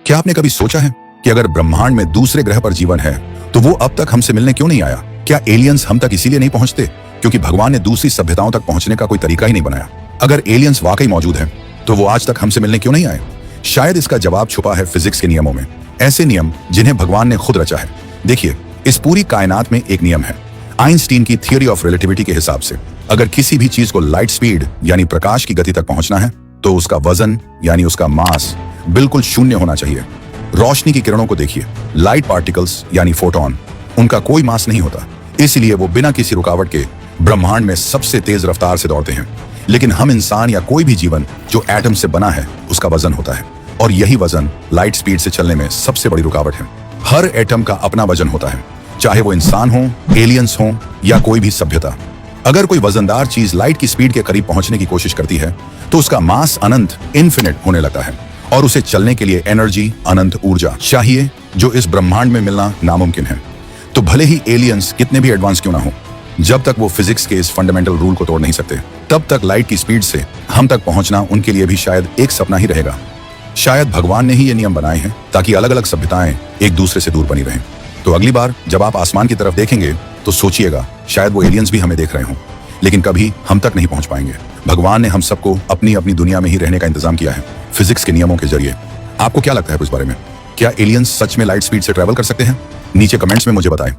क्या आपने कभी सोचा है कि अगर ब्रह्मांड में दूसरे ग्रह पर जीवन है तो वो अब तक हमसे मिलने क्यों नहीं आया? क्या एलियंस हम तक इसीलिए नहीं पहुंचते क्योंकि भगवान ने दूसरी सभ्यताओं तक पहुंचने का कोई तरीका ही नहीं बनाया? अगर एलियंस वाकई मौजूद हैं तो वो आज तक हमसे मिलने क्यों नहीं आए? शायद इसका जवाब छुपा है फिजिक्स के नियमों में, ऐसे नियम जिन्हें भगवान ने खुद रचा है। देखिए, इस पूरी कायनात में एक नियम है, आइंस्टीन की थ्योरी ऑफ रिलेटिविटी के हिसाब से अगर किसी भी चीज को लाइट स्पीड यानी प्रकाश की गति तक पहुंचना है तो उसका वजन यानी उसका मास बिल्कुल शून्य होना चाहिए। रोशनी की किरणों को देखिए, लाइट पार्टिकल्स यानी फोटोन, उनका कोई मास नहीं होता, इसलिए वो बिना किसी रुकावट के ब्रह्मांड में सबसे तेज रफ्तार से दौड़ते हैं। लेकिन हम इंसान या कोई भी जीवन जो एटम से बना है उसका वजन होता है, और यही वजन लाइट स्पीड से चलने में सबसे बड़ी रुकावट है। हर एटम का अपना वजन होता है, चाहे वो इंसान हो, एलियंस हो या कोई भी सभ्यता। अगर कोई वजनदार चीज लाइट की स्पीड के करीब पहुंचने की कोशिश करती है तो उसका मास अनंत इन्फिनिट होने लगता है और उसे चलने के लिए एनर्जी अनंत ऊर्जा चाहिए, जो इस ब्रह्मांड में मिलना नामुमकिन है। तो भले ही एलियंस कितने भी एडवांस क्यों ना हो, जब तक वो फिजिक्स के इस फंडामेंटल रूल को तोड़ नहीं सकते तब तक लाइट की स्पीड से हम तक पहुंचना उनके लिए भी शायद एक सपना ही रहेगा। शायद भगवान ने ही ये नियम बनाए हैं ताकि अलग अलग सभ्यताएं एक दूसरे से दूर बनी रहें। तो अगली बार जब आप आसमान की तरफ देखेंगे तो सोचिएगा, शायद वो एलियंस भी हमें देख रहे हों, लेकिन कभी हम तक नहीं पहुंच पाएंगे। भगवान ने हम सबको अपनी अपनी दुनिया में ही रहने का इंतजाम किया है फिजिक्स के नियमों के जरिए। आपको क्या लगता है इस बारे में? क्या एलियंस सच में लाइट स्पीड से ट्रैवल कर सकते हैं? नीचे कमेंट्स में मुझे बताएं।